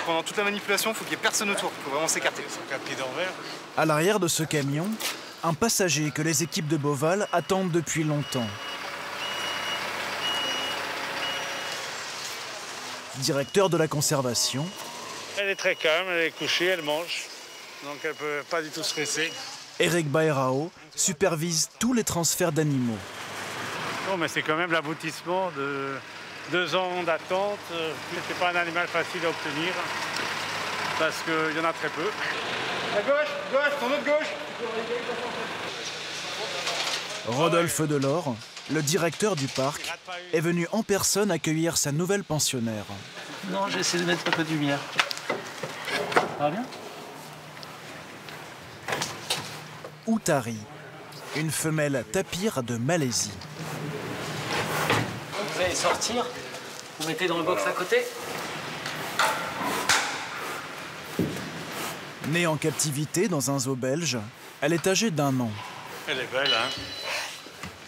pendant toute la manipulation, il faut qu'il n'y ait personne autour, il faut vraiment s'écarter. À l'arrière de ce camion, un passager que les équipes de Beauval attendent depuis longtemps. Directeur de la conservation. Elle est très calme, elle est couchée, elle mange, donc elle ne peut pas du tout stresser. Eric Bayrao supervise tous les transferts d'animaux. Non, mais c'est quand même l'aboutissement de 2 ans d'attente. C'est pas un animal facile à obtenir parce qu'il y en a très peu. À gauche, ton autre gauche. Rodolphe Delors, le directeur du parc, est venu en personne accueillir sa nouvelle pensionnaire. Non, j'essaie de mettre un peu de lumière. Ça va bien? Outari, une femelle tapir de Malaisie. Vous allez sortir, vous mettez dans le box à côté. Née en captivité dans un zoo belge, elle est âgée d'1 an. Elle est belle, hein?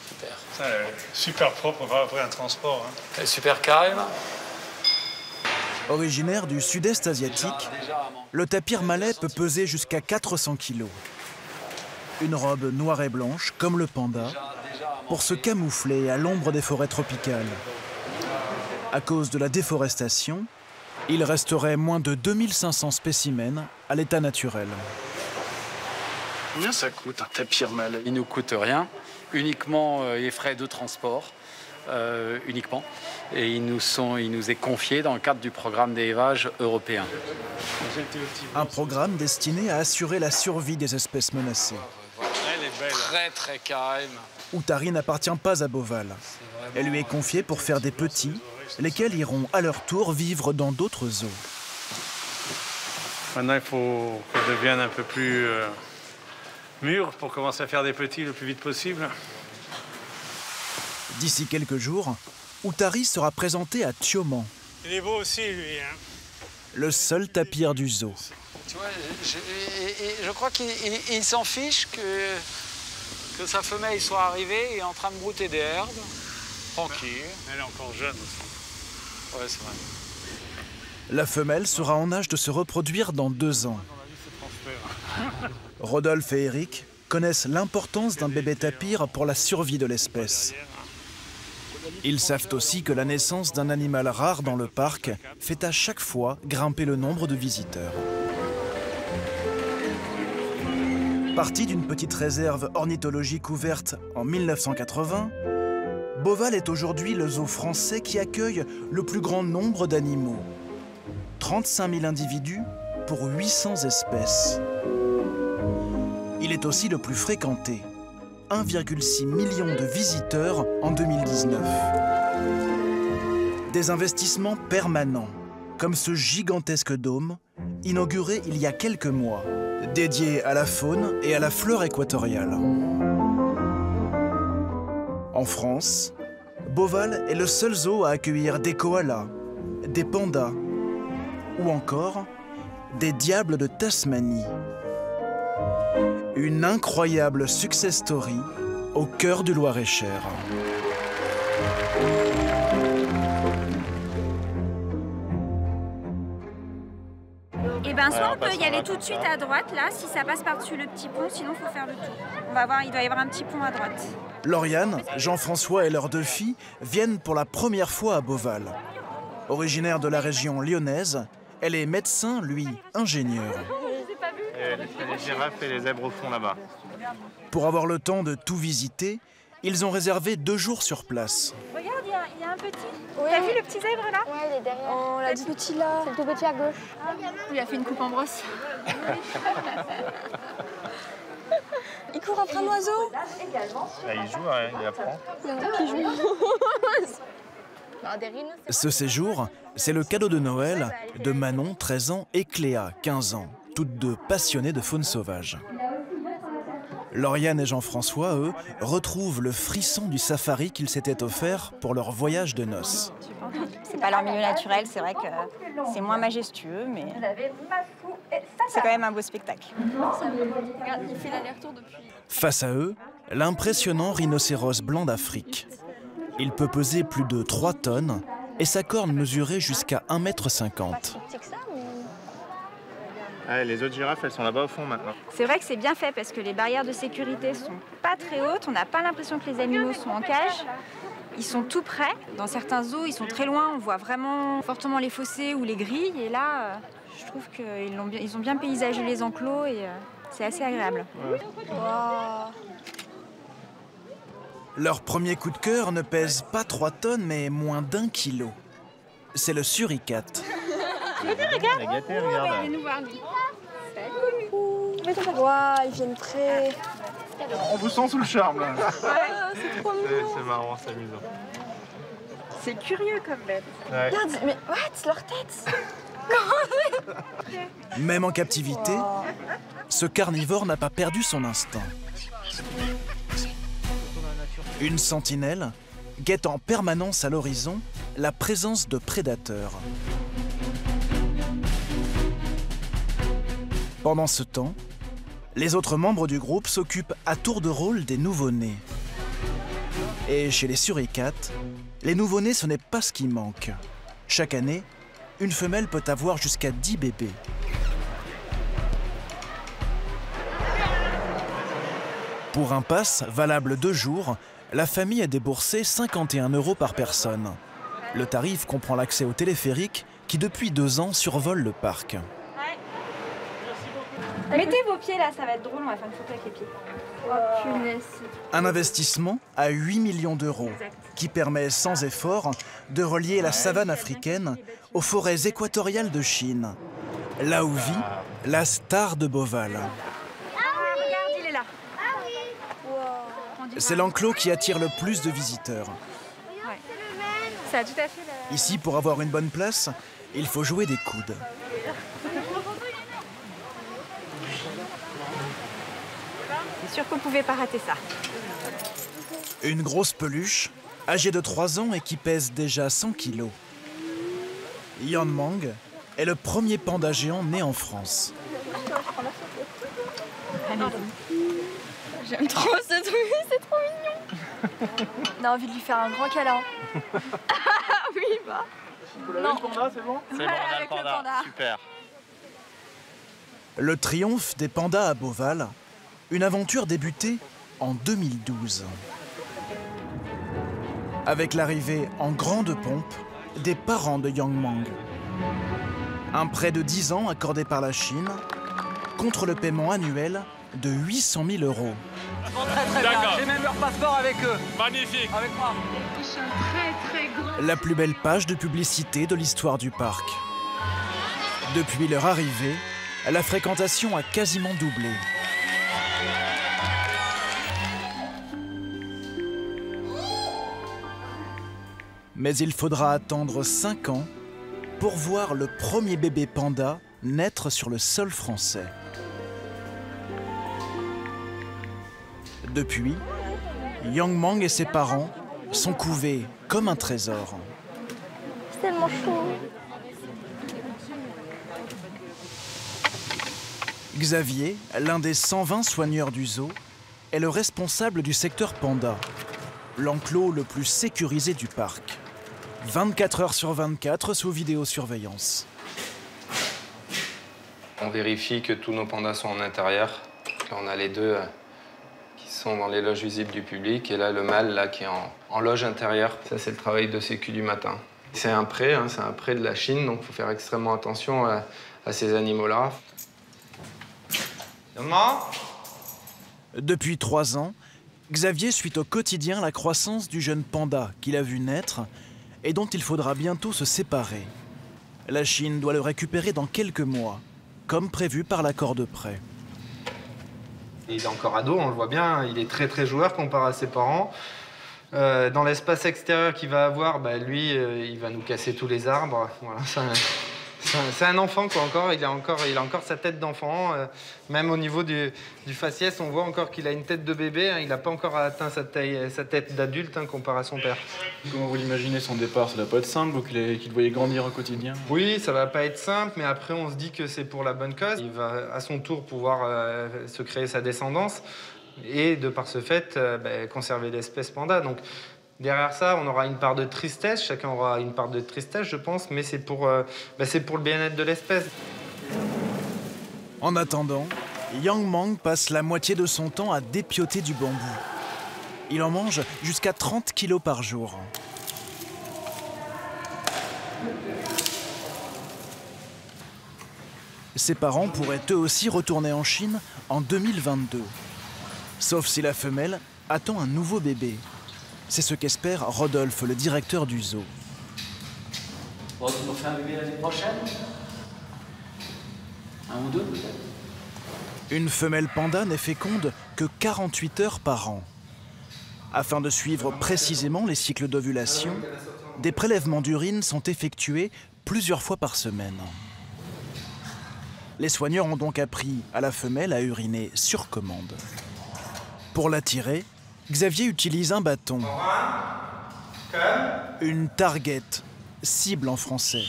Super. Elle est super propre après un transport. Hein. Elle est super calme. Originaire du sud-est asiatique, le tapir malais peut peser jusqu'à 400 kilos. Une robe noire et blanche, comme le panda, pour se camoufler à l'ombre des forêts tropicales. À cause de la déforestation, il resterait moins de 2500 spécimens à l'état naturel. Combien ça coûte un tapir malais? Il ne nous coûte rien, uniquement les frais de transport, uniquement. Et il nous est confié dans le cadre du programme d'élevage européen. Un programme destiné à assurer la survie des espèces menacées. Elle est belle. Très très calme. Outari n'appartient pas à Beauval. Elle lui est confiée pour faire des petits, lesquels iront à leur tour vivre dans d'autres zoos. Maintenant, il faut qu'elle devienne un peu plus mûre pour commencer à faire des petits le plus vite possible. D'ici quelques jours, Outari sera présenté à Tioman, Il est beau aussi, lui. Hein. le seul tapir du zoo. Tu vois, je crois qu'il s'en fiche que sa femelle soit arrivée et en train de brouter des herbes. Tranquille. Elle est encore jeune aussi. Ouais, c'est vrai. La femelle sera en âge de se reproduire dans 2 ans. Rodolphe et Eric connaissent l'importance d'un bébé tapir pour la survie de l'espèce. Ils savent aussi que la naissance d'un animal rare dans le parc fait à chaque fois grimper le nombre de visiteurs. Parti d'une petite réserve ornithologique ouverte en 1980, Beauval est aujourd'hui le zoo français qui accueille le plus grand nombre d'animaux. 35 000 individus pour 800 espèces. Il est aussi le plus fréquenté. 1,6 million de visiteurs en 2019. Des investissements permanents, comme ce gigantesque dôme, inauguré il y a quelques mois, dédié à la faune et à la flore équatoriale. En France, Beauval est le seul zoo à accueillir des koalas, des pandas ou encore des diables de Tasmanie. Une incroyable success story au cœur du Loir-et-Cher. Et ben soit on peut y aller tout de suite à droite, là, si ça passe par-dessus le petit pont, sinon il faut faire le tour. On va voir, il doit y avoir un petit pont à droite. Lauriane, Jean-François et leurs 2 filles viennent pour la première fois à Beauval. Originaire de la région lyonnaise, elle est médecin, lui, ingénieur. Les girafes et les zèbres au fond là-bas. Pour avoir le temps de tout visiter, ils ont réservé 2 jours sur place. Regarde, il y a un petit. Oui. T'as vu le petit zèbre là? Ouais, il est derrière. On l'a dit petit là. C'est le tout petit à gauche. Il a fait une coupe en brosse. Il court après un oiseau. Là, il joue, hein, il apprend. Il y en a qui jouent. Ce séjour, c'est le cadeau de Noël de Manon, 13 ans, et Cléa, 15 ans, toutes 2 passionnées de faune sauvage. Lauriane et Jean-François, eux, retrouvent le frisson du safari qu'ils s'étaient offert pour leur voyage de noces. C'est pas leur milieu naturel, c'est vrai que c'est moins majestueux, mais c'est quand même un beau spectacle. Regarde, il fait l'aller-retour depuis. Face à eux, l'impressionnant rhinocéros blanc d'Afrique. Il peut peser plus de 3 tonnes et sa corne mesurait jusqu'à 1,50 m. Ah, les autres girafes, elles sont là-bas au fond maintenant. C'est vrai que c'est bien fait parce que les barrières de sécurité sont pas très hautes. On n'a pas l'impression que les animaux sont en cage. Ils sont tout près. Dans certains zoos, ils sont très loin. On voit vraiment fortement les fossés ou les grilles. Et là, je trouve qu'ils ont bien paysagé les enclos et c'est assez agréable. Ouais. Wow. Leur premier coup de cœur ne pèse pas 3 tonnes, mais moins d'1 kilo. C'est le suricate. Il est gâté, regarde. Venez nous voir, lui. Wow, ils viennent près. On vous sent sous le charme, là. C'est trop mignon. C'est marrant, c'est amusant. C'est curieux comme bête. Ouais. Regarde, mais what, leur tête. Même en captivité, ce carnivore n'a pas perdu son instinct. Une sentinelle guette en permanence à l'horizon la présence de prédateurs. Pendant ce temps, les autres membres du groupe s'occupent à tour de rôle des nouveau-nés. Et chez les suricates, les nouveau-nés, ce n'est pas ce qui manque. Chaque année, une femelle peut avoir jusqu'à 10 bébés. Pour un pass valable 2 jours, la famille a déboursé 51 € par personne. Le tarif comprend l'accès au téléphérique qui, depuis 2 ans, survole le parc. Mettez vos pieds là, ça va être drôle, on va faire une photo avec les pieds. Oh punaise. Un investissement à 8 millions d'euros qui permet sans effort de relier la savane africaine aux forêts équatoriales de Chine, là où vit la star de Beauval. Regarde, il est là. C'est l'enclos qui attire le plus de visiteurs. Ouais. Ça a tout à fait la... Ici, pour avoir une bonne place, il faut jouer des coudes. C'est sûr qu'on pouvait pas rater ça. Une grosse peluche, âgée de 3 ans et qui pèse déjà 100 kilos. Yang Mang est le premier panda géant né en France. J'aime trop ce truc, c'est trop mignon. On a envie de lui faire un grand câlin. Ah oui, bah. Le panda, c'est bon? C'est bon, on a avec le le panda. panda. Super. Le triomphe des pandas à Beauval, une aventure débutée en 2012. Avec l'arrivée en grande pompe des parents de Yang Mang. Un prêt de 10 ans accordé par la Chine contre le paiement annuel de 800 000 €. Très bien, j'ai même leur passeport avec eux. Magnifique. Avec moi. Ils sont très grands. La plus belle page de publicité de l'histoire du parc. Depuis leur arrivée, la fréquentation a quasiment doublé. Mais il faudra attendre 5 ans pour voir le premier bébé panda naître sur le sol français. Depuis, Yang Mang et ses parents sont couvés comme un trésor. C'est tellement chaud. Xavier, l'un des 120 soigneurs du zoo, est le responsable du secteur panda, l'enclos le plus sécurisé du parc. 24 heures sur 24 sous vidéosurveillance. On vérifie que tous nos pandas sont en intérieur. Là, on a les 2 qui sont dans les loges visibles du public et là, le mâle là, qui est en loge intérieure. Ça, c'est le travail de sécu du matin. C'est un prêt, hein, c'est un prêt de la Chine, donc il faut faire extrêmement attention à ces animaux-là. Maman ? Depuis 3 ans, Xavier suit au quotidien la croissance du jeune panda qu'il a vu naître et dont il faudra bientôt se séparer. La Chine doit le récupérer dans quelques mois, comme prévu par l'accord de prêt. Il est encore ado, on le voit bien, il est très joueur comparé à ses parents. Dans l'espace extérieur qu'il va avoir, bah, lui, il va nous casser tous les arbres. Voilà, c'est un enfant, quoi, encore. Il a encore sa tête d'enfant. Même au niveau du faciès, on voit encore qu'il a une tête de bébé. Hein, il n'a pas encore atteint sa tête d'adulte hein, comparé à son père. Comment vous l'imaginez son départ? Ça ne doit pas être simple ou qu'il le voyait grandir au quotidien? Oui, ça va pas être simple, mais après on se dit que c'est pour la bonne cause. Il va à son tour pouvoir se créer sa descendance et de par ce fait conserver l'espèce panda. Donc derrière ça, on aura une part de tristesse, chacun aura une part de tristesse, je pense, mais c'est pour le bien-être de l'espèce. En attendant, Yang Mang passe la moitié de son temps à dépioter du bambou. Il en mange jusqu'à 30 kilos par jour. Ses parents pourraient eux aussi retourner en Chine en 2022. Sauf si la femelle attend un nouveau bébé. C'est ce qu'espère Rodolphe, le directeur du zoo. Bon, tu nous fais un bébé l'année prochaine? Un ou deux peut-être? Une femelle panda n'est féconde que 48 heures par an. Afin de suivre précisément les cycles d'ovulation, des prélèvements d'urine sont effectués plusieurs fois par semaine. Les soigneurs ont donc appris à la femelle à uriner sur commande. Pour l'attirer, Xavier utilise un bâton, une target, cible en français,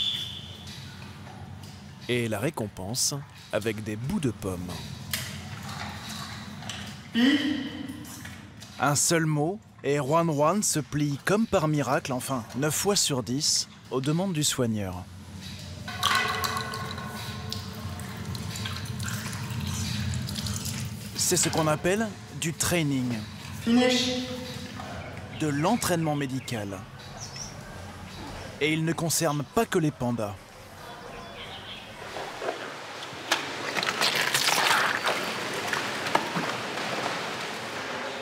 et la récompense avec des bouts de pommes. Un seul mot, et Juan Juan se plie comme par miracle, enfin 9 fois sur 10, aux demandes du soigneur. C'est ce qu'on appelle du training. Finish. De l'entraînement médical. Et il ne concerne pas que les pandas.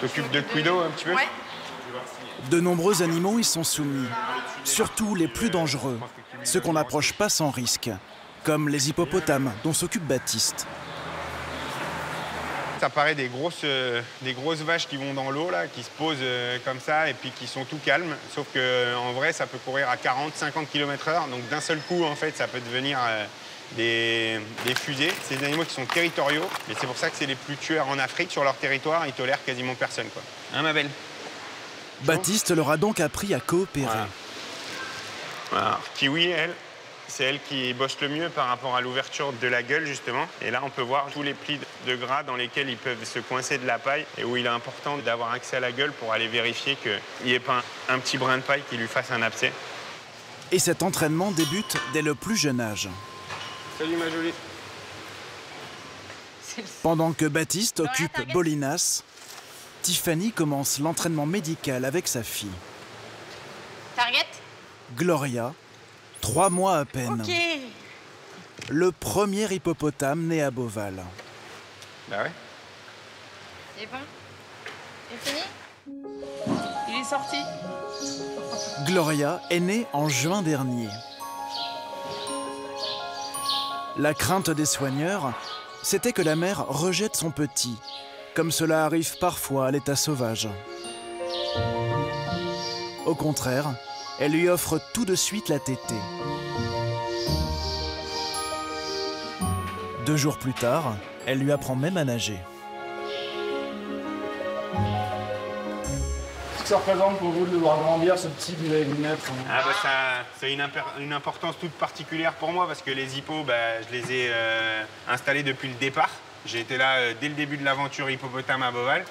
T'occupes de Quido un petit peu? Ouais. De nombreux animaux y sont soumis, surtout les plus dangereux, ceux qu'on n'approche pas sans risque, comme les hippopotames dont s'occupe Baptiste. Ça paraît des grosses vaches qui vont dans l'eau, là, qui se posent comme ça et puis qui sont tout calmes. Sauf qu'en vrai, ça peut courir à 40-50 km/h. Donc d'un seul coup, en fait, ça peut devenir des fusées. C'est des animaux qui sont territoriaux. Et c'est pour ça que c'est les plus tueurs en Afrique. Sur leur territoire, ils tolèrent quasiment personne, quoi. Hein, ma belle? Baptiste leur a donc appris à coopérer. Voilà. Kiwi, elle, c'est elle qui bosse le mieux par rapport à l'ouverture de la gueule, justement. Et là, on peut voir tous les plis de gras dans lesquels ils peuvent se coincer de la paille et où il est important d'avoir accès à la gueule pour aller vérifier qu'il n'y ait pas un petit brin de paille qui lui fasse un abcès. Et cet entraînement débute dès le plus jeune âge. Salut, ma jolie. Pendant que Baptiste occupe Bolinas, Tiffany commence l'entraînement médical avec sa fille. Target? Gloria, 3 mois à peine. Ok. Le premier hippopotame né à Beauval. Bah ouais. C'est bon? C'est fini? Il est sorti. Gloria est née en juin dernier. La crainte des soigneurs, c'était que la mère rejette son petit, comme cela arrive parfois à l'état sauvage. Au contraire, elle lui offre tout de suite la tétée. 2 jours plus tard, elle lui apprend même à nager. Qu'est-ce que ça représente pour vous de devoir grandir ce petit que vous allez vous mettre? Ah bah ça a une importance toute particulière pour moi parce que les hippos, bah, je les ai installés depuis le départ. J'ai été là dès le début de l'aventure hippopotame à Beauval.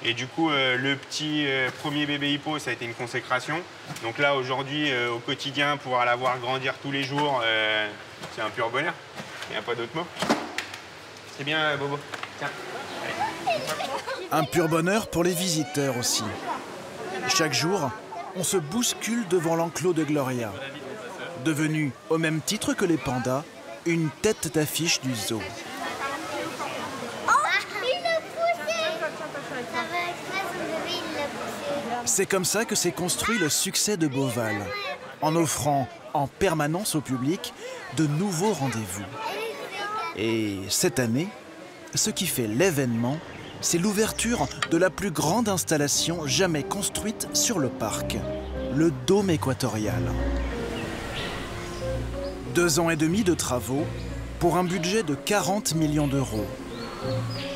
Et du coup, le petit premier bébé hippo, ça a été une consécration. Donc là, aujourd'hui, au quotidien, pouvoir la voir grandir tous les jours, c'est un pur bonheur. Il n'y a pas d'autre mot. C'est bien, Bobo. Tiens. Allez. Un pur bonheur pour les visiteurs aussi. Chaque jour, on se bouscule devant l'enclos de Gloria, devenue, au même titre que les pandas, une tête d'affiche du zoo. C'est comme ça que s'est construit le succès de Beauval, en offrant en permanence au public de nouveaux rendez-vous. Et cette année, ce qui fait l'événement, c'est l'ouverture de la plus grande installation jamais construite sur le parc, le dôme équatorial. 2 ans et demi de travaux pour un budget de 40 millions d'euros.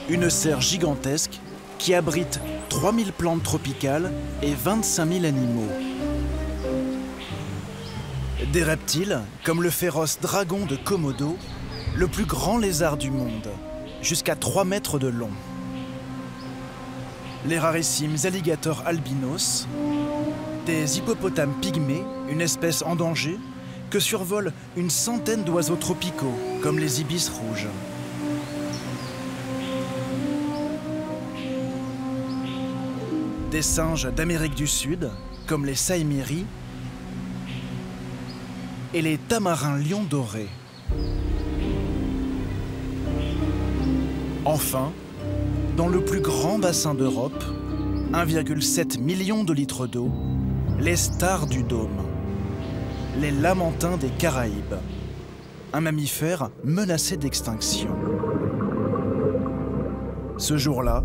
Une serre gigantesque qui abrite 3000 plantes tropicales et 25 000 animaux. Des reptiles, comme le féroce dragon de Komodo, le plus grand lézard du monde, jusqu'à 3 mètres de long. Les rarissimes alligators albinos, des hippopotames pygmées, une espèce en danger, que survolent une centaine d'oiseaux tropicaux, comme les ibis rouges. Des singes d'Amérique du Sud, comme les saïmiris et les tamarins lions dorés. Enfin, dans le plus grand bassin d'Europe, 1,7 million de litres d'eau, les stars du dôme, les lamantins des Caraïbes, un mammifère menacé d'extinction. Ce jour-là,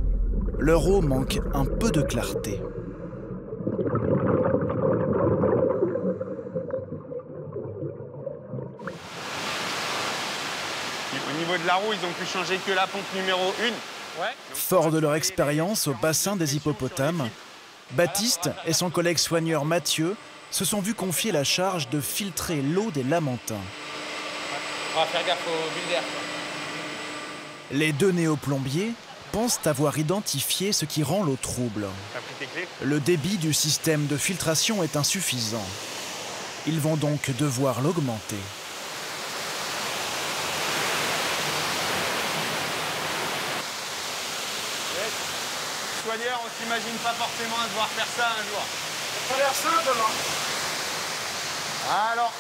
leur eau manque un peu de clarté. Au niveau de la roue, ils ont pu changer que la pompe numéro 1. Ouais. Forts de leur expérience au bassin des hippopotames, Baptiste et son collègue soigneur Mathieu se sont vus confier la charge de filtrer l'eau des lamantins. On va faire gaffe aux bulles d'air. Les deux néoplombiers pensent avoir identifié ce qui rend l'eau trouble. Le débit du système de filtration est insuffisant. Ils vont donc devoir l'augmenter. Soigneur, on s'imagine pas forcément à devoir faire ça un jour. Ça a l'air simple, alors. Alors.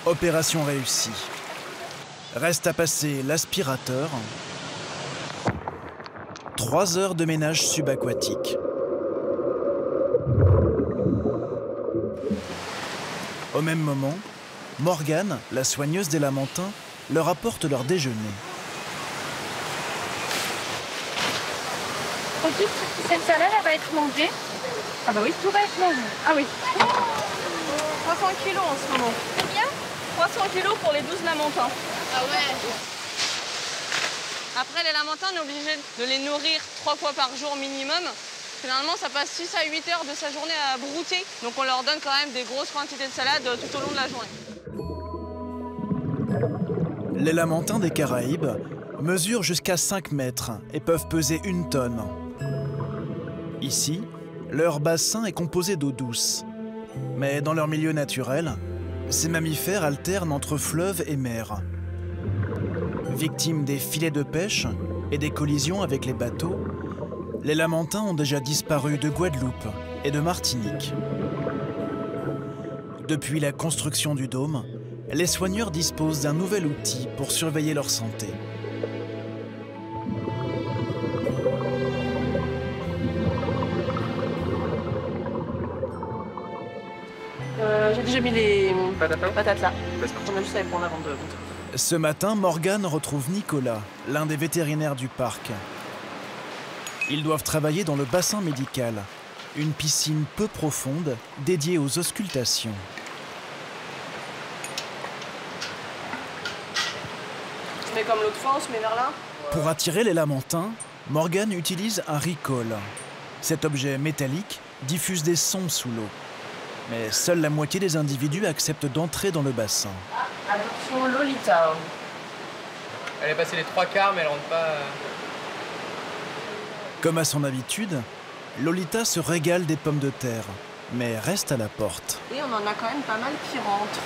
Opération réussie. Reste à passer l'aspirateur. 3 heures de ménage subaquatique. Au même moment, Morgane, la soigneuse des lamantins, leur apporte leur déjeuner. Ensuite, cette salade, elle va être mangée. Ah bah oui, tout va être mangé. Ah oui. 300 kilos en ce moment. Combien 300 kilos pour les 12 lamantins. Ah ouais. Après, les lamantins, on est obligé de les nourrir 3 fois par jour minimum. Finalement, ça passe 6 à 8 heures de sa journée à brouter. Donc on leur donne quand même des grosses quantités de salade tout au long de la journée. Les lamantins des Caraïbes mesurent jusqu'à 5 mètres et peuvent peser 1 tonne. Ici, leur bassin est composé d'eau douce. Mais dans leur milieu naturel, ces mammifères alternent entre fleuves et mers. Victimes des filets de pêche et des collisions avec les bateaux, les lamantins ont déjà disparu de Guadeloupe et de Martinique. Depuis la construction du dôme, les soigneurs disposent d'un nouvel outil pour surveiller leur santé. J'ai déjà mis les patates là. On a juste à les prendre avant de montrer. Ce matin, Morgane retrouve Nicolas, l'un des vétérinaires du parc. Ils doivent travailler dans le bassin médical, une piscine peu profonde dédiée aux auscultations. On fait comme l'autre fois, on se met vers là. Pour attirer les lamantins, Morgane utilise un recall. Cet objet métallique diffuse des sons sous l'eau. Mais seule la moitié des individus acceptent d'entrer dans le bassin. Attention, Lolita. Elle est passée les 3 quarts, mais elle rentre pas. Comme à son habitude, Lolita se régale des pommes de terre, mais reste à la porte. Et on en a quand même pas mal qui rentrent.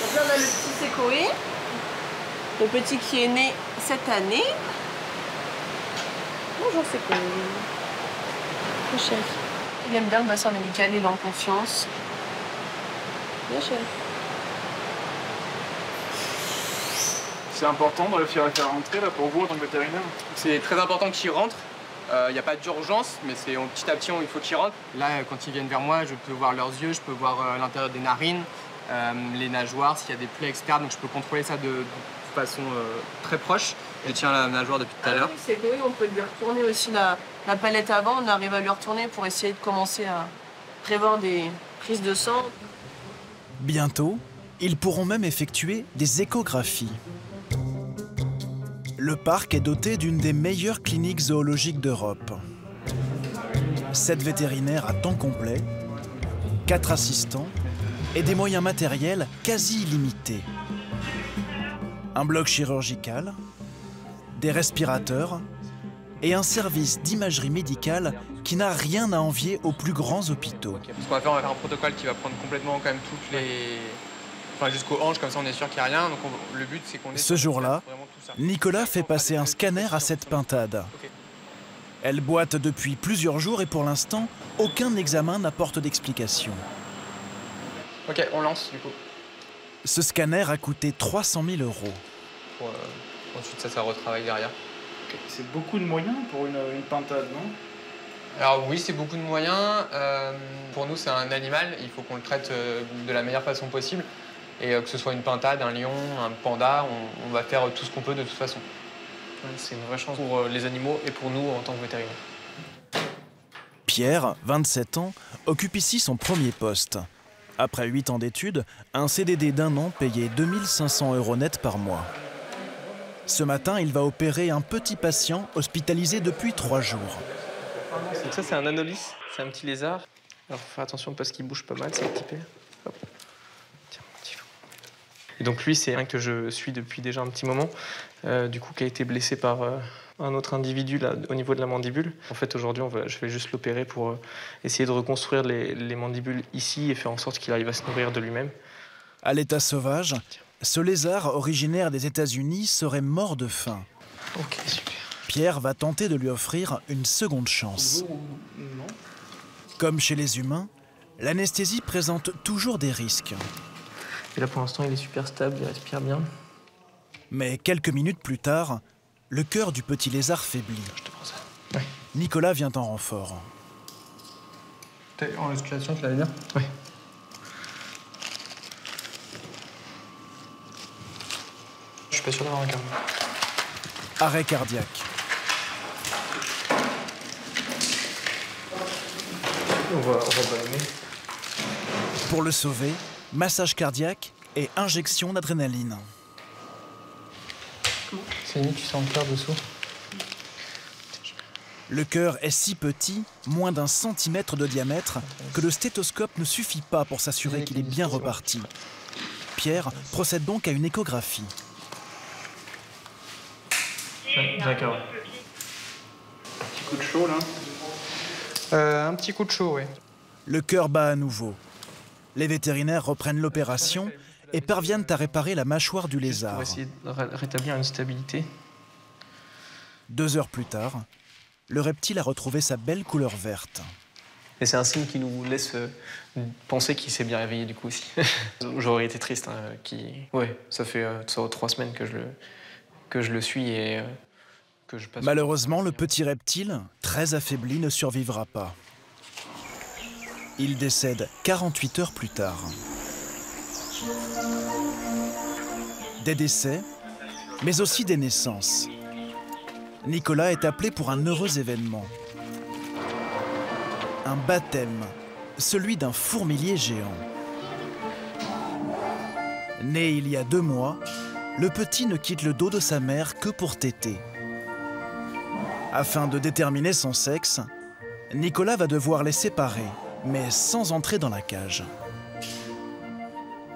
Donc là, on a le petit Sécoé, le petit qui est né cette année. Bonjour Sécoé. Bien chéri. Il aime bien le bassin médical, il est en confiance. Bien chéri. C'est important de réussir à faire rentrer là pour vous en tant que vétérinaire? C'est très important qu'ils rentrent. Il n'y a pas d'urgence, mais c'est petit à petit, il faut qu'ils rentrent. Là, quand ils viennent vers moi, je peux voir leurs yeux, je peux voir l'intérieur des narines, les nageoires, s'il y a des plaies, etc. Donc je peux contrôler ça de façon très proche. Je tiens la nageoire depuis tout à l'heure. Oui, c'est que oui, on peut lui retourner aussi la palette avant. On arrive à lui retourner pour essayer de commencer à prévoir des prises de sang. Bientôt, ils pourront même effectuer des échographies. Le parc est doté d'une des meilleures cliniques zoologiques d'Europe. 7 vétérinaires à temps complet, 4 assistants et des moyens matériels quasi illimités. Un bloc chirurgical, des respirateurs et un service d'imagerie médicale qui n'a rien à envier aux plus grands hôpitaux. Ce qu'on va faire, on va faire un protocole qui va prendre complètement quand même toutes les... Enfin, jusqu'aux hanches, comme ça on est sûr qu'il n'y a rien. Donc le but, c'est qu'on ait... Ce jour-là, Nicolas fait passer un scanner à cette pintade. Elle boite depuis plusieurs jours et pour l'instant, aucun examen n'apporte d'explication. Ok, on lance du coup. Ce scanner a coûté 300 000 €. Ensuite, ça retravaille derrière. Okay. C'est beaucoup de moyens pour une pintade, non? Alors oui, c'est beaucoup de moyens. Pour nous, c'est un animal. Il faut qu'on le traite de la meilleure façon possible. Et que ce soit une pintade, un lion, un panda, on va faire tout ce qu'on peut de toute façon. C'est une vraie chance pour les animaux et pour nous en tant que vétérinaires. Pierre, 27 ans, occupe ici son premier poste. Après 8 ans d'études, un CDD d'1 an payé 2 500 € net par mois. Ce matin, il va opérer un petit patient hospitalisé depuis 3 jours. Donc ça, c'est un anolis, c'est un petit lézard. Alors, faut faire attention parce qu'il bouge pas mal, c'est un petit peu. Hop. Tiens, petit fou. Et donc lui, c'est un que je suis depuis déjà un petit moment, du coup, qui a été blessé par un autre individu là, au niveau de la mandibule. En fait, aujourd'hui, je vais juste l'opérer pour essayer de reconstruire les mandibules ici et faire en sorte qu'il arrive à se nourrir de lui-même. À l'état sauvage, ce lézard originaire des États-Unis serait mort de faim. Ok, super. Pierre va tenter de lui offrir une seconde chance. Comme chez les humains, l'anesthésie présente toujours des risques. Et là, pour l'instant, il est super stable, il respire bien. Mais quelques minutes plus tard, le cœur du petit lézard faiblit. Je te prends ça. Ouais. Nicolas vient en renfort. T'es en auscultation, tu l'avais bien? Oui. Je suis pas sûr d'avoir un cœur. Arrêt cardiaque. On va balayer. Pour le sauver, massage cardiaque et injection d'adrénaline. Céline, tu sens le cœur dessous? Le cœur est si petit, moins d'1 centimètre de diamètre, que le stéthoscope ne suffit pas pour s'assurer qu'il est bien reparti. Pierre procède donc à une échographie. D'accord. Petit coup de chaud, là? Un petit coup de chaud, oui. Le cœur bat à nouveau. Les vétérinaires reprennent l'opération et parviennent à réparer la mâchoire du lézard. Pour essayer de rétablir une stabilité. 2 heures plus tard, le reptile a retrouvé sa belle couleur verte. Et c'est un signe qui nous laisse penser qu'il s'est bien réveillé du coup aussi. J'aurais été triste. Ouais, ça fait 3 semaines que je le suis et que je passe... Malheureusement, le petit reptile, très affaibli, ne survivra pas. Il décède 48 heures plus tard. Des décès, mais aussi des naissances. Nicolas est appelé pour un heureux événement. Un baptême, celui d'un fourmilier géant. Né il y a 2 mois, le petit ne quitte le dos de sa mère que pour téter. Afin de déterminer son sexe, Nicolas va devoir les séparer, mais sans entrer dans la cage.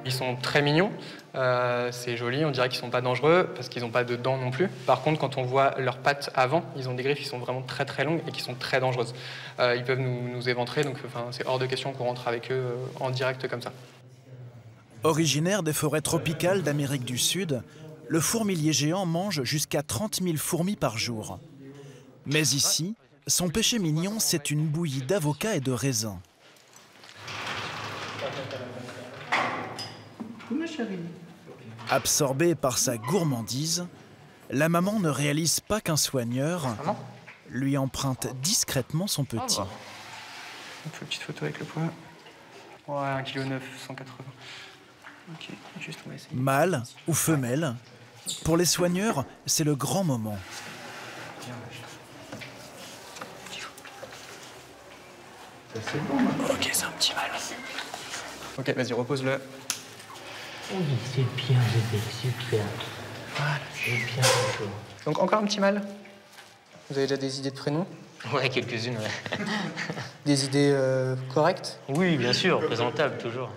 Ils sont très mignons, c'est joli, on dirait qu'ils sont pas dangereux parce qu'ils n'ont pas de dents non plus. Par contre, quand on voit leurs pattes avant, ils ont des griffes qui sont vraiment très très longues et qui sont très dangereuses. Ils peuvent nous éventrer, donc c'est hors de question qu'on rentre avec eux en direct comme ça. Originaire des forêts tropicales d'Amérique du Sud, le fourmilier géant mange jusqu'à 30 000 fourmis par jour. Mais ici, son péché mignon, c'est une bouillie d'avocats et de raisins. Absorbée par sa gourmandise, la maman ne réalise pas qu'un soigneur lui emprunte discrètement son petit. Une petite photo avec le poids. Ouais, 1,9 kg, 180. Ok, juste on va essayer. Mâle ou femelle, pour les soigneurs, c'est le grand moment. C'est bon. Ok, c'est un petit mâle. Ok, vas-y, repose-le. Oui, c'est bien, bébé, super. Voilà, c'est bien, bonjour. Donc encore un petit mâle. Vous avez déjà des idées de prénoms? Ouais, quelques-unes, ouais. Des idées correctes? Oui, bien sûr, présentable, toujours.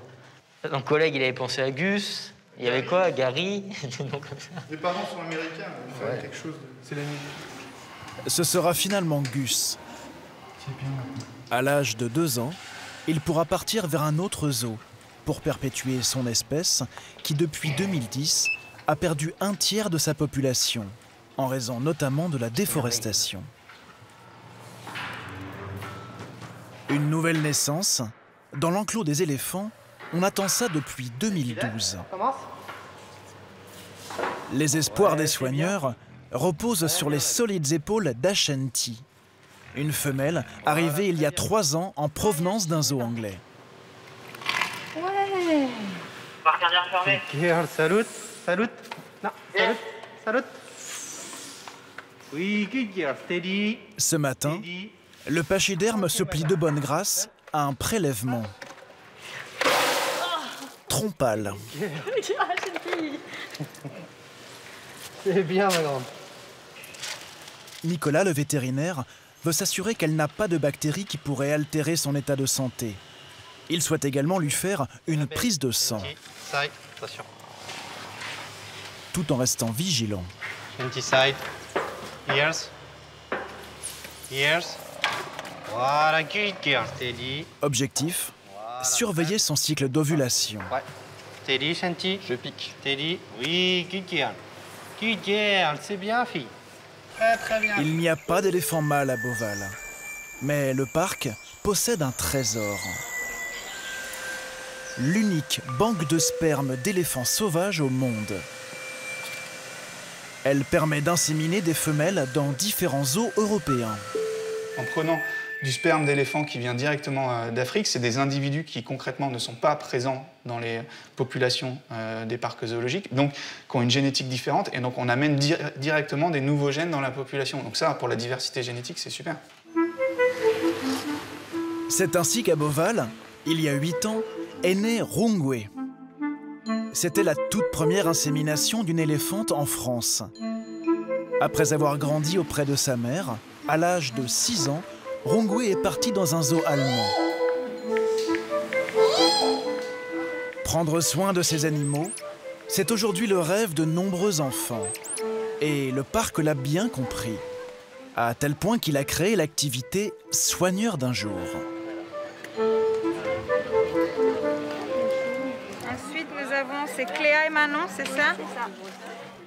Mon collègue, il avait pensé à Gus. Il y avait quoi? Gary? Des noms comme ça. Les parents sont américains, il fallait quelque chose. C'est la nuit. Ce sera finalement Gus. À l'âge de 2 ans, il pourra partir vers un autre zoo pour perpétuer son espèce qui, depuis 2010, a perdu un tiers de sa population, en raison notamment de la déforestation. Une nouvelle naissance. Dans l'enclos des éléphants, on attend ça depuis 2012. Les espoirs des soigneurs reposent sur les solides épaules d'Ashanti, une femelle arrivée il y a 3 ans en provenance d'un zoo anglais. Ouais. Girl, salut, salut. Non, salut, salut. Oui, good girl, steady. Ce matin, le pachyderme se plie de bonne grâce à un prélèvement. Trompale. C'est bien, ma grande. Nicolas, le vétérinaire, veut s'assurer qu'elle n'a pas de bactéries qui pourraient altérer son état de santé. Il souhaite également lui faire une prise de sang, tout en restant vigilant. Side. Ears. Ears. Voilà, good girl, steady. Objectif, surveiller son cycle d'ovulation. Ouais. Steady, Shanti. Je pique. Steady. Oui, good girl. Good girl, c'est bien, fille. Très, très bien. Il n'y a pas d'éléphant mâle à Beauval, mais le parc possède un trésor. L'unique banque de sperme d'éléphants sauvages au monde. Elle permet d'inséminer des femelles dans différents zoos européens. En prenant du sperme d'éléphant qui vient directement d'Afrique, c'est des individus qui concrètement ne sont pas présents dans les populations des parcs zoologiques, donc qui ont une génétique différente, et donc on amène directement des nouveaux gènes dans la population. Donc ça, pour la diversité génétique, c'est super. C'est ainsi qu'à Beauval, il y a 8 ans, est né Rungwe. C'était la toute première insémination d'une éléphante en France. Après avoir grandi auprès de sa mère, à l'âge de 6 ans, Rungwe est parti dans un zoo allemand. Prendre soin de ces animaux, c'est aujourd'hui le rêve de nombreux enfants. Et le parc l'a bien compris, à tel point qu'il a créé l'activité « Soigneur d'un jour ». Ensuite, nous avons, c'est Cléa et Manon, c'est ça? C'est ça.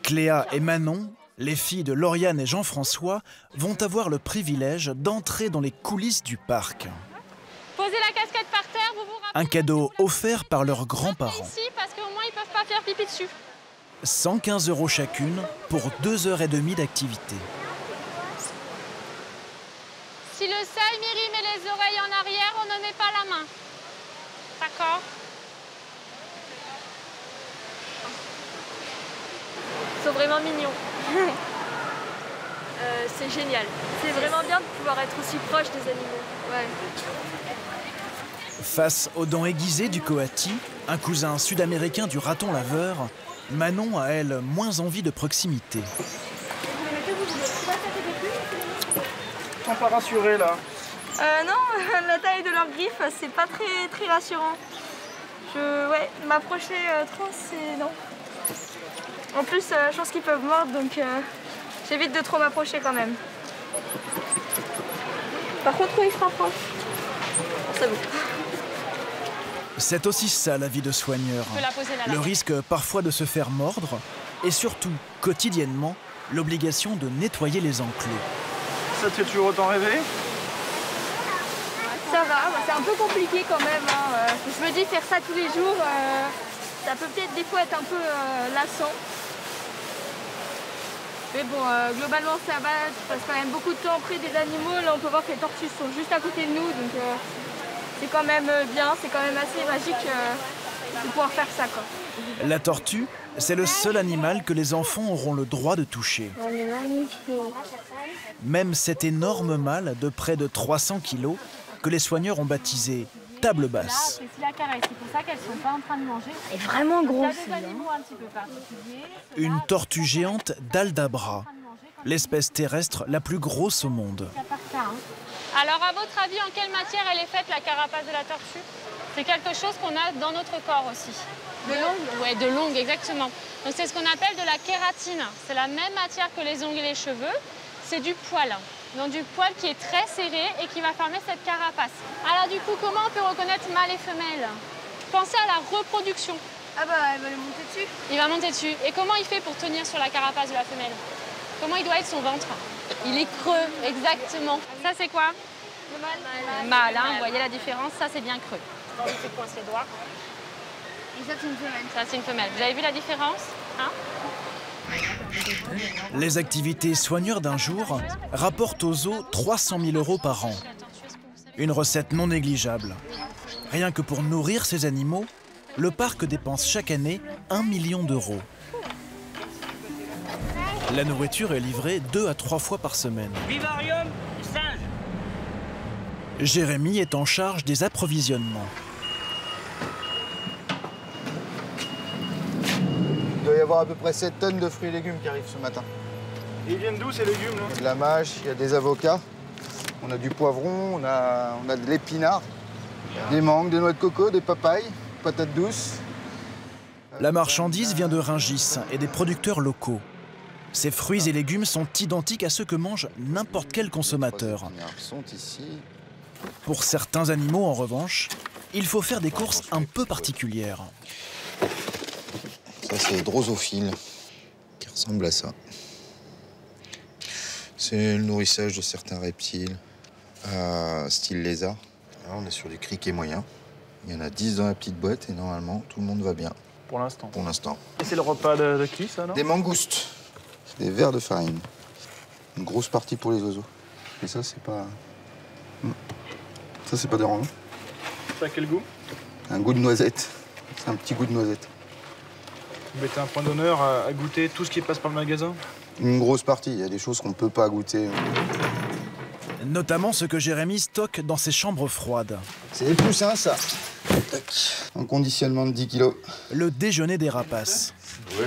Cléa et Manon, les filles de Lauriane et Jean-François, vont avoir le privilège d'entrer dans les coulisses du parc. Posez la casquette par terre, vous vous rappelez. Un cadeau offert par leurs grands-parents. Ici, parce qu'au moins, ils peuvent pas faire pipi dessus. 115 € chacune pour 2h30 d'activité. Si le seuil Myri met les oreilles en arrière, on ne met pas la main. D'accord? Ils sont vraiment mignons. C'est génial. C'est vraiment bien de pouvoir être aussi proche des animaux. Ouais. Face aux dents aiguisées du coati, un cousin sud-américain du raton laveur, Manon a, elle, moins envie de proximité. Ils sont pas rassurés là. Non, la taille de leurs griffes, c'est pas très rassurant. Ouais, m'approcher trop, c'est non. En plus, je pense qu'ils peuvent mordre, donc j'évite de trop m'approcher quand même. Par contre, ils se rapprochent. C'est bon. C'est aussi ça la vie de soigneur. Le risque parfois de se faire mordre et surtout, quotidiennement, l'obligation de nettoyer les enclos. Ça te fait toujours autant rêver? Ça va, c'est un peu compliqué quand même. Hein. Je me dis faire ça tous les jours, ça peut peut-être des fois être un peu lassant. Mais bon, globalement ça va, je passe quand même beaucoup de temps auprès des animaux. Là on peut voir que les tortues sont juste à côté de nous, donc c'est quand même bien, c'est quand même assez magique de pouvoir faire ça, quoi. La tortue, c'est le seul animal que les enfants auront le droit de toucher. Même cet énorme mâle de près de 300 kilos que les soigneurs ont baptisé table basse. C'est pour ça qu'elles sont pas en train de manger. Elle est vraiment grosse. Une tortue géante d'Aldabra, l'espèce terrestre la plus grosse au monde. Alors, à votre avis, en quelle matière elle est faite, la carapace de la tortue? C'est quelque chose qu'on a dans notre corps aussi. De l'ongle? Oui, de l'ongle, exactement. Donc, c'est ce qu'on appelle de la kératine. C'est la même matière que les ongles et les cheveux. C'est du poil. Donc, du poil qui est très serré et qui va former cette carapace. Alors, du coup, comment on peut reconnaître mâle et femelle? Pensez à la reproduction. Ah bah, elle va lui monter dessus. Il va monter dessus. Et comment il fait pour tenir sur la carapace de la femelle? Comment il doit être son ventre? Il est creux, exactement. Ça, c'est quoi? Le mâle. Le mâle, hein, vous voyez la différence? Ça, c'est bien creux. Quand il fait coincer les doigts. Et ça, c'est une femelle. Ça, c'est une femelle. Vous avez vu la différence, hein? Les activités soigneurs d'un jour rapportent aux zoos 300 000 € par an. Une recette non négligeable. Rien que pour nourrir ces animaux, le parc dépense chaque année 1 million d'euros. La nourriture est livrée 2 à 3 fois par semaine. Vivarium, singe. Jérémy est en charge des approvisionnements. Il doit y avoir à peu près 7 tonnes de fruits et légumes qui arrivent ce matin. Et ils viennent d'où ces légumes là? Il y a de la mâche, il y a des avocats, on a du poivron, on a de l'épinard, des mangues, des noix de coco, des papayes, patates douces. La marchandise vient de Rungis et des producteurs locaux. Ces fruits et légumes sont identiques à ceux que mange n'importe quel consommateur. Pour certains animaux, en revanche, il faut faire des courses un peu particulières. Ça, c'est drosophile, qui ressemble à ça. C'est le nourrissage de certains reptiles, style lézard. Là, on est sur des criquets moyens. Il y en a 10 dans la petite boîte et normalement, tout le monde va bien. Pour l'instant. Pour l'instant. Et c'est le repas de qui, ça, non? Des mangoustes. C'est des vers de farine. Une grosse partie pour les oiseaux. Et ça, c'est pas... Ça, c'est pas dérangeant. Ça a quel goût? Un goût de noisette. C'est un petit goût de noisette. Vous mettez un point d'honneur à goûter tout ce qui passe par le magasin? Une grosse partie. Il y a des choses qu'on ne peut pas goûter. Notamment ce que Jérémy stocke dans ses chambres froides. C'est des poussins, ça. Un conditionnement de 10 kilos. Le déjeuner des rapaces. Oui.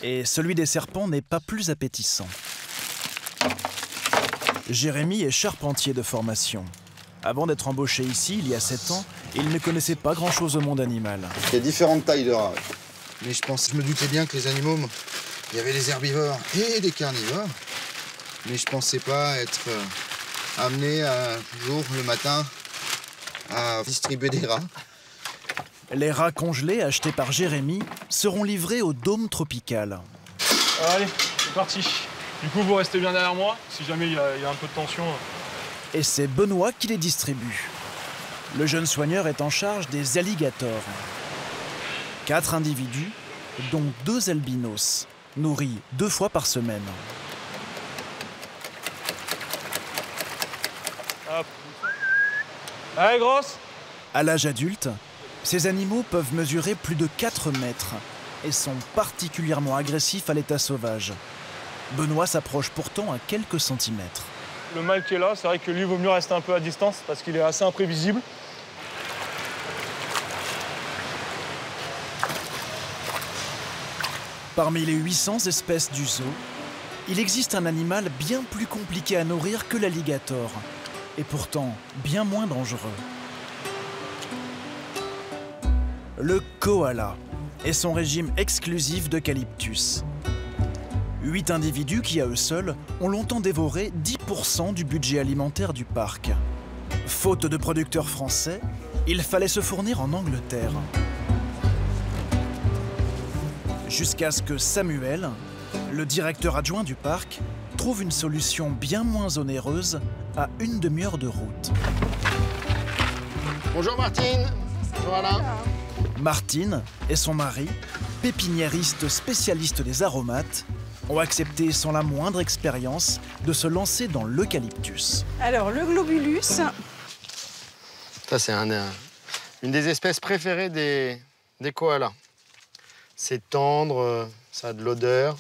Et celui des serpents n'est pas plus appétissant. Jérémy est charpentier de formation. Avant d'être embauché ici, il y a 7 ans, il ne connaissait pas grand-chose au monde animal. Il y a différentes tailles de rats. Mais je me doutais bien que les animaux, il y avait des herbivores et des carnivores. Mais je pensais pas être amené un jour, le matin, à distribuer des rats. Les rats congelés achetés par Jérémy seront livrés au dôme tropical. Allez, c'est parti. Du coup, vous restez bien derrière moi, si jamais il y a un peu de tension. Et c'est Benoît qui les distribue. Le jeune soigneur est en charge des alligators. 4 individus, dont 2 albinos, nourris 2 fois par semaine. Hop. Allez, grosse! À l'âge adulte, ces animaux peuvent mesurer plus de 4 mètres et sont particulièrement agressifs à l'état sauvage. Benoît s'approche pourtant à quelques centimètres. Le mâle qui est là, c'est vrai que lui, il vaut mieux rester un peu à distance parce qu'il est assez imprévisible. Parmi les 800 espèces du zoo, il existe un animal bien plus compliqué à nourrir que l'alligator, et pourtant bien moins dangereux. Le koala et son régime exclusif d'eucalyptus. 8 individus qui, à eux seuls, ont longtemps dévoré 10% du budget alimentaire du parc. Faute de producteurs français, il fallait se fournir en Angleterre. Jusqu'à ce que Samuel, le directeur adjoint du parc, trouve une solution bien moins onéreuse à une demi-heure de route. Bonjour Martine. Voilà. Martine et son mari, pépiniériste spécialiste des aromates, ont accepté sans la moindre expérience de se lancer dans l'eucalyptus. Alors, le globulus. Ça, c'est une des espèces préférées des koalas. C'est tendre, ça a de l'odeur.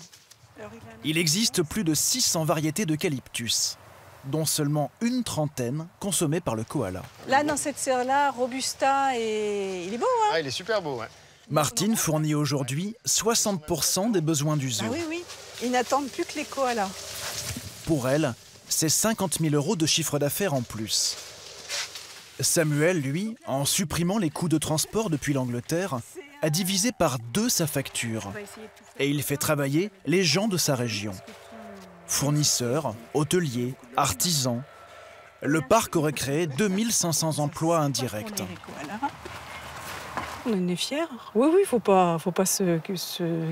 Il existe plus de 600 variétés d'eucalyptus, dont seulement une trentaine consommées par le koala. Là, dans cette serre-là, Robusta, et il est beau, hein? Ah, il est super beau, ouais. Martine fournit aujourd'hui 60% des besoins du zoo. Ah oui, oui. Ils n'attendent plus que les koalas. Pour elle, c'est 50 000 € de chiffre d'affaires en plus. Samuel, lui, en supprimant les coûts de transport depuis l'Angleterre, a divisé par 2 sa facture. Et il fait travailler les gens de sa région. Fournisseurs, hôteliers, artisans. Le parc aurait créé 2500 emplois indirects. On en est fiers. Oui, oui, faut pas se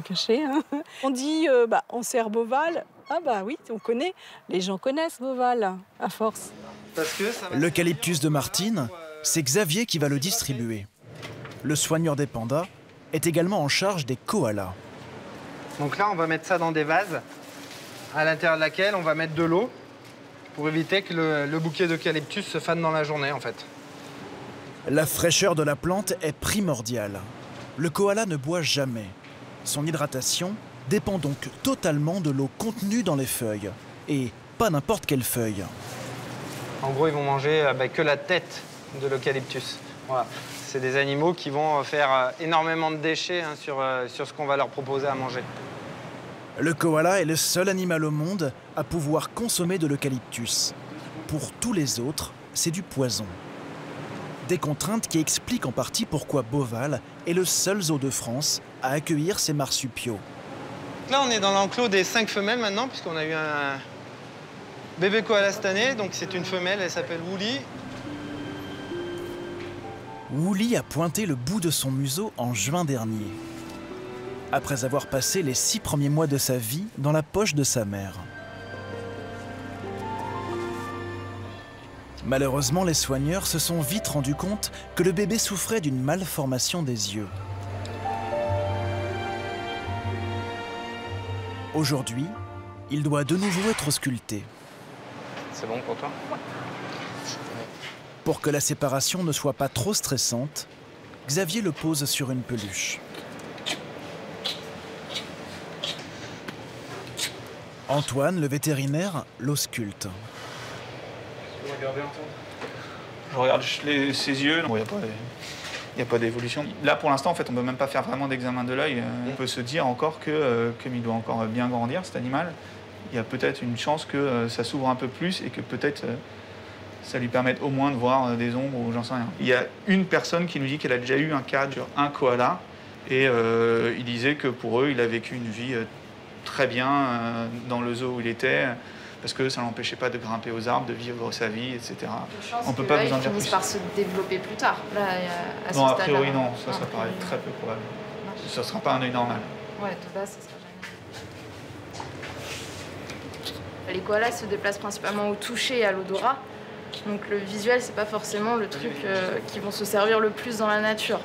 cacher. Hein. On dit, on sert Beauval. Ah bah oui, on connaît. Les gens connaissent Beauval, à force. L'eucalyptus de Martine, c'est Xavier qui va le distribuer. Le soigneur des pandas est également en charge des koalas. Donc là, on va mettre ça dans des vases, à l'intérieur de laquelle on va mettre de l'eau pour éviter que le bouquet d'eucalyptus se fane dans la journée, en fait. La fraîcheur de la plante est primordiale. Le koala ne boit jamais. Son hydratation dépend donc totalement de l'eau contenue dans les feuilles. Et pas n'importe quelle feuille. En gros, ils vont manger que la tête de l'eucalyptus. Voilà. C'est des animaux qui vont faire énormément de déchets sur ce qu'on va leur proposer à manger. Le koala est le seul animal au monde à pouvoir consommer de l'eucalyptus. Pour tous les autres, c'est du poison. Des contraintes qui expliquent en partie pourquoi Beauval est le seul zoo de France à accueillir ces marsupiaux. Là, on est dans l'enclos des 5 femelles maintenant, puisqu'on a eu un bébé koala cette année. Donc c'est une femelle, elle s'appelle Woolly. Woolly a pointé le bout de son museau en juin dernier, après avoir passé les 6 premiers mois de sa vie dans la poche de sa mère. Malheureusement, les soigneurs se sont vite rendus compte que le bébé souffrait d'une malformation des yeux. Aujourd'hui, il doit de nouveau être sculpté. C'est bon pour toi? Pour que la séparation ne soit pas trop stressante, Xavier le pose sur une peluche. Antoine, le vétérinaire, l'ausculte. Je regarde ses yeux. Bon, il n'y a pas d'évolution. Là, pour l'instant, en fait, on ne peut même pas faire vraiment d'examen de l'œil. On peut se dire encore que, comme il doit encore bien grandir, cet animal, il y a peut-être une chance que ça s'ouvre un peu plus et que peut-être ça lui permette au moins de voir des ombres ou j'en sais rien. Il y a une personne qui nous dit qu'elle a déjà eu un cas sur un koala et il disait que pour eux, il a vécu une vie très bien dans le zoo où il était, parce que ça ne l'empêchait pas de grimper aux arbres, de vivre sa vie, etc. On ne peut pas vous en dire plus. Par se développer plus tard. Là, à non, a priori, non. Ça paraît très peu probable. Ce ne sera pas un œil normal. Ouais, de base, ça ne sera jamais. Les koalas se déplacent principalement au toucher et à l'odorat. Donc le visuel, c'est pas forcément le truc qui vont se servir le plus dans la nature.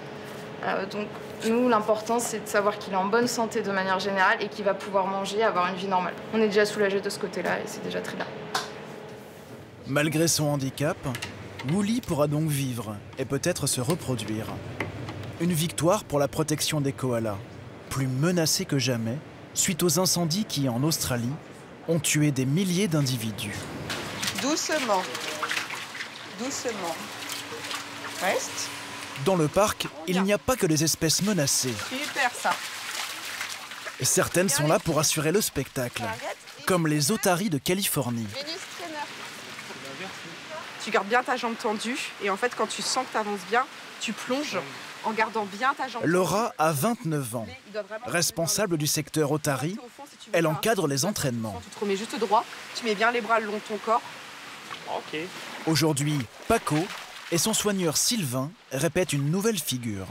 Donc nous, l'important, c'est de savoir qu'il est en bonne santé de manière générale et qu'il va pouvoir manger et avoir une vie normale. On est déjà soulagé de ce côté-là et c'est déjà très bien. Malgré son handicap, Woolly pourra donc vivre et peut-être se reproduire. Une victoire pour la protection des koalas, plus menacés que jamais, suite aux incendies qui, en Australie, ont tué des milliers d'individus. Doucement. Doucement. Reste. Dans le parc, il n'y a pas que les espèces menacées. Super ça. Certaines sont là pour assurer le spectacle, comme les otaries de Californie. Tu gardes bien ta jambe tendue et en fait quand tu sens que tu avances bien, tu plonges en gardant bien ta jambe tendue. Laura a 29 ans. Responsable du secteur otari, elle encadre les entraînements. Tu te remets juste droit, tu mets bien les bras le long de ton corps. Ok. Aujourd'hui, Paco et son soigneur Sylvain répètent une nouvelle figure.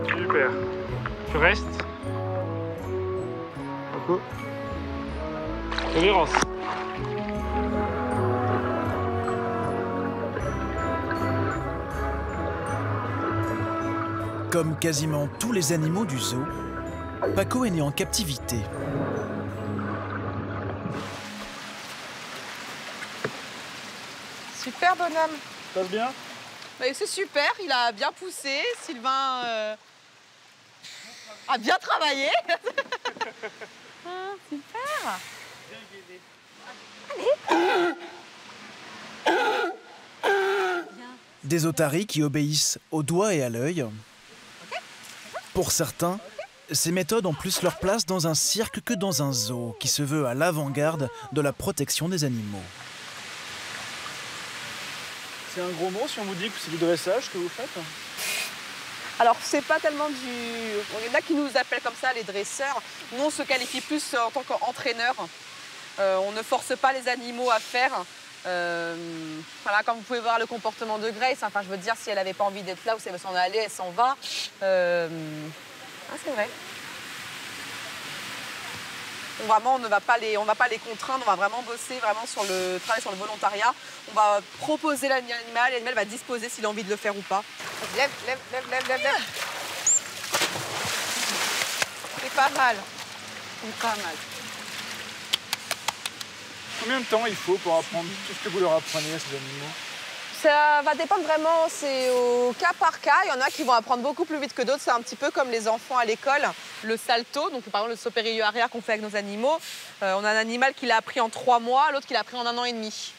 Super. Tu restes. Paco. Tolérance. Comme quasiment tous les animaux du zoo, Paco est né en captivité. Super bonhomme. Ça passe bien? C'est super, il a bien poussé. Sylvain a bien travaillé. Super. Des otaries qui obéissent au doigt et à l'œil. Pour certains, ces méthodes ont plus leur place dans un cirque que dans un zoo qui se veut à l'avant-garde de la protection des animaux. C'est un gros mot si on vous dit que c'est du dressage que vous faites? Alors, c'est pas tellement du... Il y en a qui nous appellent comme ça, les dresseurs. Nous, on se qualifie plus en tant qu'entraîneur. On ne force pas les animaux à faire. Voilà, comme vous pouvez voir le comportement de Grace, enfin, je veux dire, si elle n'avait pas envie d'être là ou si elle veut s'en aller, elle s'en va. Ah, c'est vrai. On ne va pas les contraindre, on va vraiment bosser sur le travail, sur le volontariat. On va proposer l'animal, l'animal va disposer s'il a envie de le faire ou pas. Lève. C'est pas mal. C'est pas mal. Combien de temps il faut pour apprendre tout ce que vous leur apprenez à ces animaux? Ça va dépendre vraiment, c'est au cas par cas. Il y en a qui vont apprendre beaucoup plus vite que d'autres. C'est un petit peu comme les enfants à l'école. Le salto, donc par exemple le saut périlleux arrière qu'on fait avec nos animaux. On a un animal qui l'a appris en 3 mois, l'autre qui l'a appris en 1 an et demi.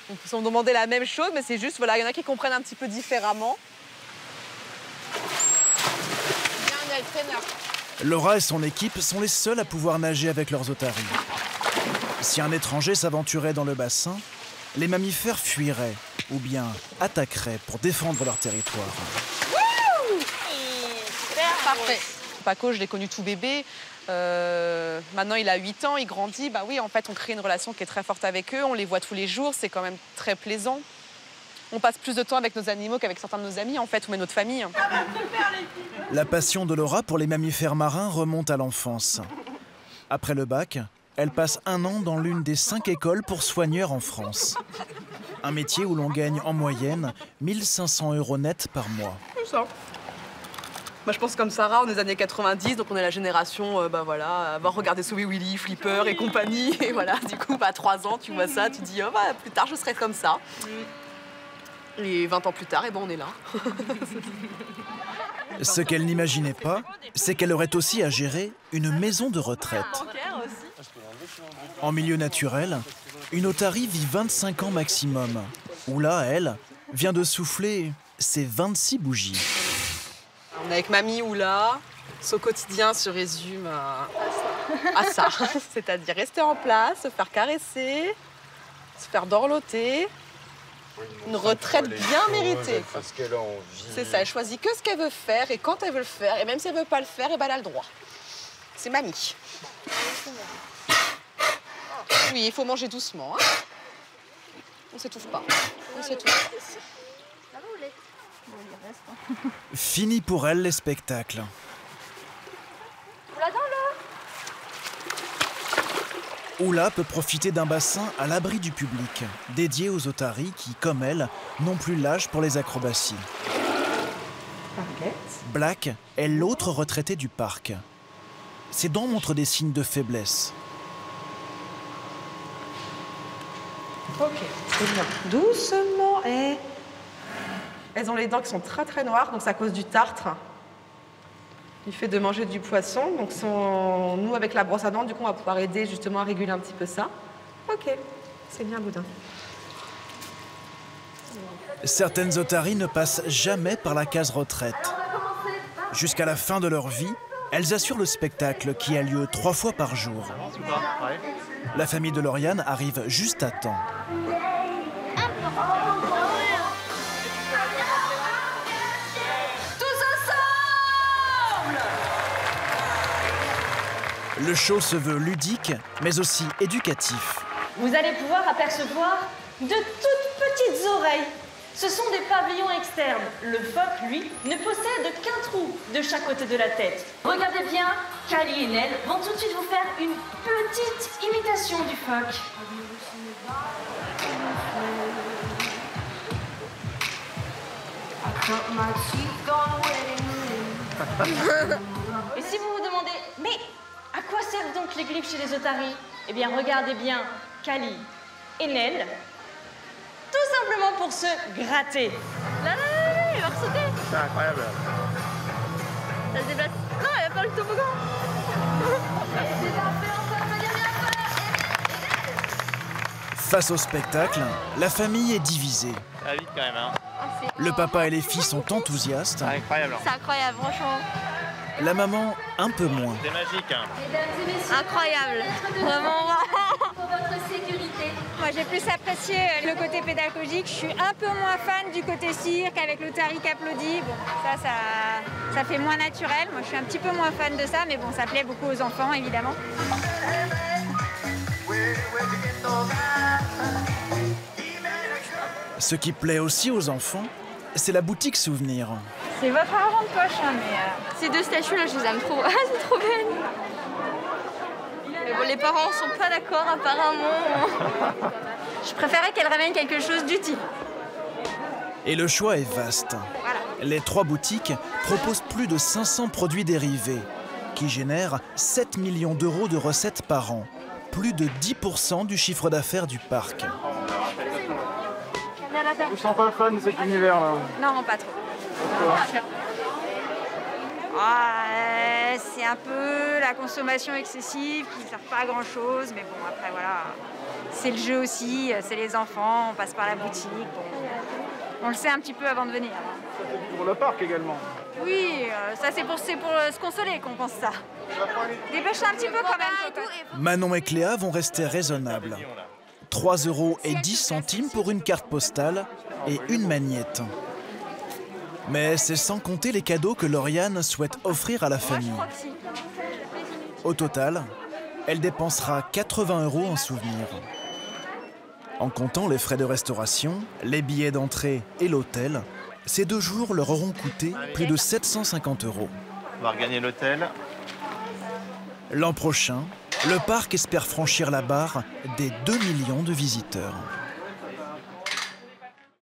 Donc ils ont demandé la même chose, mais c'est juste, voilà, il y en a qui comprennent un petit peu différemment. Bien, il y a le traîneur. Laura et son équipe sont les seuls à pouvoir nager avec leurs otaries. Si un étranger s'aventurait dans le bassin, les mammifères fuiraient ou bien attaqueraient pour défendre leur territoire. Wouh! Super, parfait. Paco, je l'ai connu tout bébé. Maintenant, il a 8 ans, il grandit. Bah oui, en fait, on crée une relation qui est très forte avec eux. On les voit tous les jours, c'est quand même très plaisant. On passe plus de temps avec nos animaux qu'avec certains de nos amis, en fait, ou même notre famille. La passion de Laura pour les mammifères marins remonte à l'enfance. Après le bac, elle passe 1 an dans l'une des 5 écoles pour soigneurs en France. Un métier où l'on gagne en moyenne 1 500 € net par mois. C'est ça. Moi, je pense comme Sarah, on est des années 90, donc on est la génération, avoir regardé Sauver Willy, Flipper et compagnie. Et voilà, du coup, à 3 ans, tu vois ça, tu dis, plus tard, je serai comme ça. Et 20 ans plus tard, on est là. Ce qu'elle n'imaginait pas, c'est qu'elle aurait aussi à gérer une maison de retraite. En milieu naturel, une otarie vit 25 ans maximum, où là, elle vient de souffler ses 26 bougies. On est avec Mamie Oula. Son quotidien se résume à ça. C'est-à-dire rester en place, se faire caresser, se faire dorloter. Une retraite bien méritée. Parce qu'elle a envie. C'est ça, elle choisit que ce qu'elle veut faire et quand elle veut le faire. Et même si elle veut pas le faire, elle a le droit. C'est Mamie. Oui, il faut manger doucement. Hein. On s'étouffe pas. On s'étouffe. Fini pour elle les spectacles. Oula peut profiter d'un bassin à l'abri du public, dédié aux otaries qui, comme elle, n'ont plus l'âge pour les acrobaties. Black est l'autre retraité du parc. Ses dents montrent des signes de faiblesse. Ok, c'est bien. Doucement et... Elles ont les dents qui sont très très noires, donc c'est à cause du tartre. Il fait de manger du poisson, donc nous avec la brosse à dents, du coup on va pouvoir aider justement à réguler un petit peu ça. Ok, c'est bien Boudin. Certaines otaries ne passent jamais par la case retraite. Jusqu'à la fin de leur vie, elles assurent le spectacle qui a lieu 3 fois par jour. La famille de Lauriane arrive juste à temps. Le show se veut ludique, mais aussi éducatif. Vous allez pouvoir apercevoir de toutes petites oreilles. Ce sont des pavillons externes. Le phoque, lui, ne possède qu'un trou de chaque côté de la tête. Regardez bien, Kali et Nell vont tout de suite vous faire une petite imitation du phoque. Et si vous vous demandez, mais à quoi servent donc les griffes chez les otaries? Eh bien, regardez bien Kali et Nell. Tout simplement pour se gratter. Là, il va ressauter. C'est incroyable. Ça se déplace. Non, il va faire le toboggan. Face au spectacle, la famille est divisée. Ça va vite quand même, hein. Le papa et les filles sont enthousiastes. C'est incroyable. C'est incroyable, franchement. La maman, un peu moins. C'est magique, hein. Incroyable. Vraiment. Pour votre sécurité. Ouais, moi j'ai plus apprécié le côté pédagogique. Je suis un peu moins fan du côté cirque avec le tari qui applaudit. Bon, ça fait moins naturel. Moi je suis un petit peu moins fan de ça, mais bon, ça plaît beaucoup aux enfants évidemment. Ce qui plaît aussi aux enfants, c'est la boutique souvenir. C'est votre argent de poche, hein, mais ces deux statues là, je les aime trop. Ah, c'est trop belle. Mais bon, les parents sont pas d'accord apparemment. Je préférais qu'elle ramène quelque chose d'utile. Et le choix est vaste. Voilà. Les 3 boutiques proposent plus de 500 produits dérivés qui génèrent 7 millions d'euros de recettes par an, plus de 10% du chiffre d'affaires du parc. Je ne sens pas fan de cet univers-là. Non, pas trop. C'est un peu la consommation excessive qui ne sert pas à grand-chose, mais bon, après, voilà. C'est le jeu aussi, c'est les enfants, on passe par la boutique. Bon, on le sait un petit peu avant de venir. Ça fait pour le parc également. Oui, ça c'est pour se consoler qu'on pense ça. Dépêche-toi un petit peu quand même. Manon et Cléa vont rester raisonnables. 3,10 € pour une carte postale et une magnette. Mais c'est sans compter les cadeaux que Lauriane souhaite offrir à la famille. Au total, elle dépensera 80 € en souvenirs. En comptant les frais de restauration, les billets d'entrée et l'hôtel, ces 2 jours leur auront coûté plus de 750 €. On va regagner l'hôtel. L'an prochain, le parc espère franchir la barre des 2 millions de visiteurs.